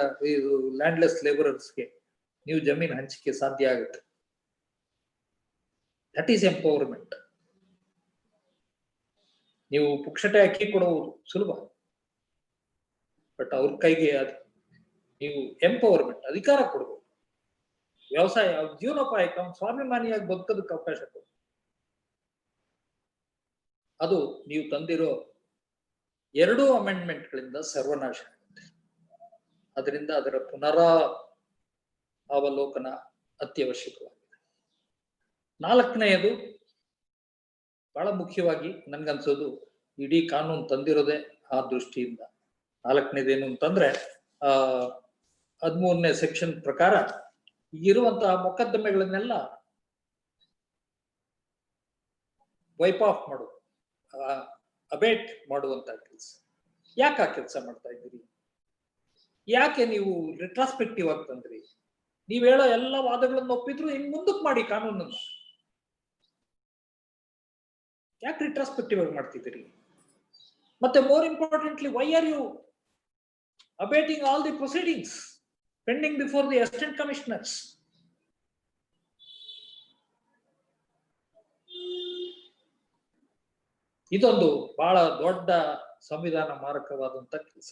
ಲ್ಯಾಂಡ್ಲೆಸ್ ಲೇಬರರ್ಸ್ಗೆ ನೀವು ಜಮೀನು ಹಂಚಿಕೆ ಸಾಧ್ಯ ಆಗುತ್ತೆ. That is empowerment. ನೀವು ಪುಕ್ಷಟೆ ಅಕ್ಕಿ ಕೊಡುವುದು ಸುಲಭ, ಬಟ್ ಅವ್ರ ಕೈಗೆ ಅದು ನೀವು ಎಂಪವರ್ಮೆಂಟ್, ಅಧಿಕಾರ ಕೊಡ್ಬೋದು. ವ್ಯವಸಾಯ, ಜೀವನೋಪಾಯಕ್ಕೆ ಸ್ವಾಭಿಮಾನಿಯಾಗಿ ಬದುಕೋದಕ್ಕೆ ಅವಕಾಶ ಕೊಡು. ಅದು ನೀವು ತಂದಿರೋ 2 ಅಮೆಂಡ್ಮೆಂಟ್ಗಳಿಂದ ಸರ್ವನಾಶ ಆಗುತ್ತೆ. ಅದರಿಂದ ಅದರ ಅವಲೋಕನ ಅತ್ಯವಶ್ಯಕವಾಗಿದೆ. 4ನೇದು ಬಹಳ ಮುಖ್ಯವಾಗಿ ನನ್ಗನ್ಸೋದು, ಇಡೀ ಕಾನೂನು ತಂದಿರೋದೇ ಆ ದೃಷ್ಟಿಯಿಂದ. 4ನೇದೇನು ಅಂತಂದ್ರೆ 13ನೇ ಸೆಕ್ಷನ್ ಪ್ರಕಾರ ಇರುವಂತಹ ಮೊಕದ್ದಮೆಗಳನ್ನೆಲ್ಲ ವೈಪ್ ಆಫ್ ಮಾಡೋದು, ಅಬೇಟ್ ಮಾಡುವಂತ ಕೆಲಸ. ಯಾಕೆ ಆ ಕೆಲಸ ಮಾಡ್ತಾ ಇದ್ದೀರಿ? ಯಾಕೆ ನೀವು ರಿಟ್ರಾಸ್ಪೆಕ್ಟಿವ್ ಆಗಿ ತಂದ್ರಿ? ನೀವ್ ಹೇಳೋ ಎಲ್ಲ ವಾದಗಳನ್ನು ಒಪ್ಪಿದ್ರು ಇನ್ ಮುಂದಕ್ಕೆ ಮಾಡಿ ಕಾನೂನನ್ನ. ಯಾಕೆ ರಿಟ್ರಾಸ್ಪೆಕ್ಟಿವ್ ಆಗಿ ಮಾಡ್ತಿದ್ದೀರಿ? ಮತ್ತೆ more importantly, why are you abating all the proceedings pending before the assistant commissioners? ಇದೊಂದು ಬಹಳ ದೊಡ್ಡ ಸಂವಿಧಾನ ಮಾರಕವಾದಂತ ಕೆಲಸ.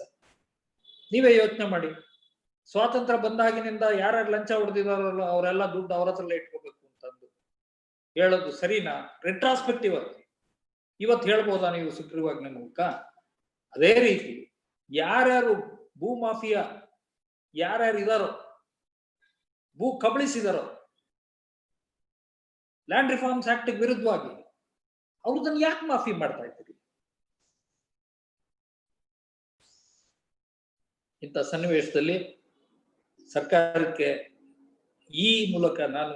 ನೀವೇ ಯೋಚನೆ ಮಾಡಿ, ಸ್ವಾತಂತ್ರ್ಯ ಬಂದಾಗಿನಿಂದ ಯಾರ್ಯಾರು ಲಂಚ ಹೊಡೆದಿದಾರಲ್ಲ ಅವರೆಲ್ಲ ದುಡ್ಡು ಅವ್ರ ಹತ್ರಲ್ಲೇ ಇಟ್ಕೋಬೇಕು ಅಂತಂದು ಹೇಳೋದು ಸರಿನಾ? ರಿಟ್ರಾಸ್ಪೆಕ್ಟಿವ್ ಆಗಿ ಇವತ್ತು ಹೇಳ್ಬೋದಾ ನೀವು ಸುಗ್ರೀವಾಜ್ಞೆ ಮೂಲಕ? ಅದೇ ರೀತಿ ಯಾರ್ಯಾರು ಭೂ ಮಾಫಿಯಾ ಯಾರ್ಯಾರು ಇದಾರೋ, ಭೂ ಕಬಳಿಸಿದಾರೋ ಲ್ಯಾಂಡ್ ರಿಫಾರ್ಮ್ಸ್ ಆಕ್ಟ್ ವಿರುದ್ಧವಾಗಿ, ಅವ್ರದನ್ನ ಯಾಕೆ ಮಾಫಿ ಮಾಡ್ತಾ ಇದ್ದೀರಿ? ಇಂಥ ಸನ್ನಿವೇಶದಲ್ಲಿ ಸರ್ಕಾರಕ್ಕೆ ಈ ಮೂಲಕ ನಾನು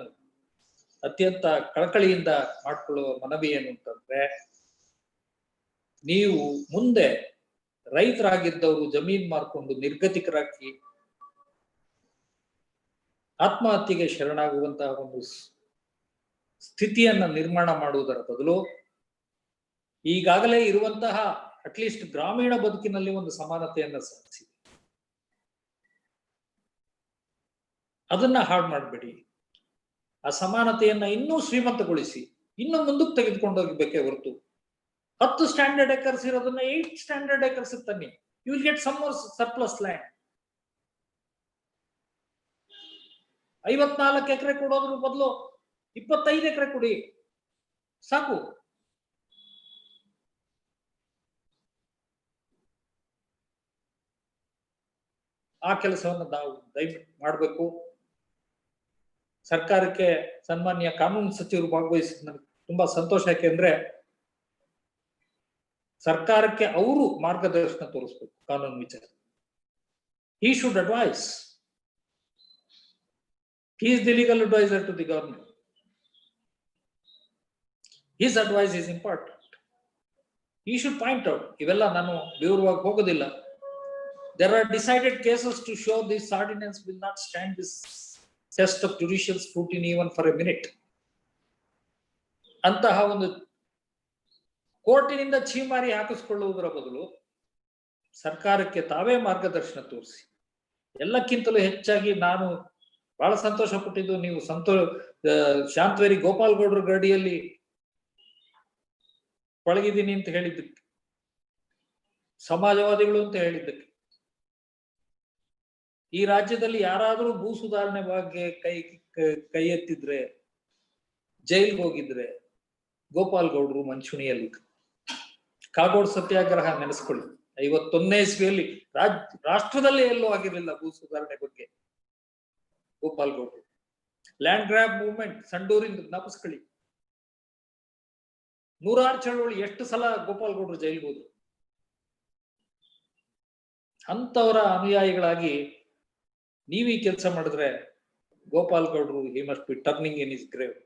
ಅತ್ಯಂತ ಕಳಕಳಿಯಿಂದ ಮಾಡಿಕೊಳ್ಳುವ ಮನವಿ ಏನು ಅಂತಂದ್ರೆ, ನೀವು ಮುಂದೆ ರೈತರಾಗಿದ್ದವರು ಜಮೀನ್ ಮಾರ್ಕೊಂಡು ನಿರ್ಗತಿಕರಾಗಿ ಆತ್ಮಹತ್ಯೆಗೆ ಶರಣಾಗುವಂತಹ ಒಂದು ಸ್ಥಿತಿಯನ್ನ ನಿರ್ಮಾಣ ಮಾಡುವುದರ ಬದಲು ಈಗಾಗಲೇ ಇರುವಂತಹ ಅಟ್ಲೀಸ್ಟ್ ಗ್ರಾಮೀಣ ಬದುಕಿನಲ್ಲಿ ಒಂದು ಸಮಾನತೆಯನ್ನ ಸಾಧಿಸಿ ಅದನ್ನ ಹಾಳು ಮಾಡಬೇಡಿ. ಆ ಸಮಾನತೆಯನ್ನ ಇನ್ನೂ ಶ್ರೀಮಂತಗೊಳಿಸಿ ಇನ್ನೂ ಮುಂದಕ್ಕೆ ತೆಗೆದುಕೊಂಡು ಹೋಗಬೇಕೇ ಹೊರತು 10 ಸ್ಟ್ಯಾಂಡರ್ಡ್ ಏಕರ್ಸ್ ಇರೋದನ್ನ 8 ಸ್ಟ್ಯಾಂಡರ್ಡ್ ಏಕರ್ಸ್ ತನ್ನಿ. You will get some more surplus land. 54 ಎಕರೆ ಕೊಡೋದ್ರ ಬದಲು 25 ಎಕರೆ ಕೊಡಿ, ಸಾಕು. ಆ ಕೆಲಸವನ್ನು ನಾವು ದಯವಿಟ್ಟು ಮಾಡಬೇಕು. ಸರ್ಕಾರಕ್ಕೆ ಸನ್ಮಾನ್ಯ ಕಾನೂನು ಸಚಿವರು ಭಾಗವಹಿಸಿದ ನನಗೆ ತುಂಬಾ ಸಂತೋಷ. ಯಾಕೆಂದ್ರೆ ಸರ್ಕಾರಕ್ಕೆ ಅವರು ಮಾರ್ಗದರ್ಶನ ತೋರಿಸ್ಬೇಕು ಕಾನೂನು ವಿಚಾರ. He should advise. He is the legal advisor to the government. His advice is important. He should point out. ಇವೆಲ್ಲ ನಾನು ವಿವರವಾಗಿ ಹೋಗೋದಿಲ್ಲ. There are decided cases to show this ordinance will not stand this test of judicial scrutiny even for a minute. ಅಂತಹ ಒಂದು ಕೋರ್ಟಿನಿಂದ ಛೀಮಾರಿ ಹಾಕಿಸ್ಕೊಳ್ಳುವುದರ ಬದಲು ಸರ್ಕಾರಕ್ಕೆ ತಾವೇ ಮಾರ್ಗದರ್ಶನ ತೋರಿಸಿ. ಎಲ್ಲಕ್ಕಿಂತಲೂ ಹೆಚ್ಚಾಗಿ ನಾನು ಬಹಳ ಸಂತೋಷ ಪಟ್ಟಿದ್ದು, ನೀವು ಶಾಂತವೇರಿ ಗೋಪಾಲ್ ಗೌಡ್ರ ಗಡಿಯಲ್ಲಿ ಪಳಗಿದ್ದೀನಿ ಅಂತ ಹೇಳಿದ್ದಕ್ಕೆ, ಸಮಾಜವಾದಿಗಳು ಅಂತ ಹೇಳಿದ್ದಕ್ಕೆ. ಈ ರಾಜ್ಯದಲ್ಲಿ ಯಾರಾದರೂ ಭೂ ಸುಧಾರಣೆ ಬಗ್ಗೆ ಕೈ ಎತ್ತಿದ್ರೆ, ಜೈಲ್ಗೆ ಹೋಗಿದ್ರೆ ಗೋಪಾಲ್ ಗೌಡ್ರು ಮಂಚೂಣಿಯಲ್ಲಿ. ಕಾಗೋಡ್ ಸತ್ಯಾಗ್ರಹ ನೆನೆಸ್ಕೊಳ್ಳಿ, 51ನೇ ಇಸ್ವಿಯಲ್ಲಿ ರಾಷ್ಟ್ರದಲ್ಲೇ ಎಲ್ಲೂ ಆಗಿರಲಿಲ್ಲ ಭೂ ಸುಧಾರಣೆ ಬಗ್ಗೆ. ಗೋಪಾಲ್ ಗೌಡ್ರು ಲ್ಯಾಂಡ್ ಗ್ರಾಬ್ ಮೂವ್ಮೆಂಟ್ ಸಂಡೂರಿಂದ ಜ್ಞಾಪಿಸ್ಕೊಳ್ಳಿ. 100 ಚಳವಳಿ, ಎಷ್ಟು ಸಲ ಗೋಪಾಲ್ ಗೌಡ್ರು ಜೈಲ್ಗೆ ಹೋದ್ರು. ಅಂತವರ ಅನುಯಾಯಿಗಳಾಗಿ ನೀವೀ ಕೆಲಸ ಮಾಡಿದ್ರೆ ಗೋಪಾಲ್ ಗೌಡ್ರು he must be turning in his grave.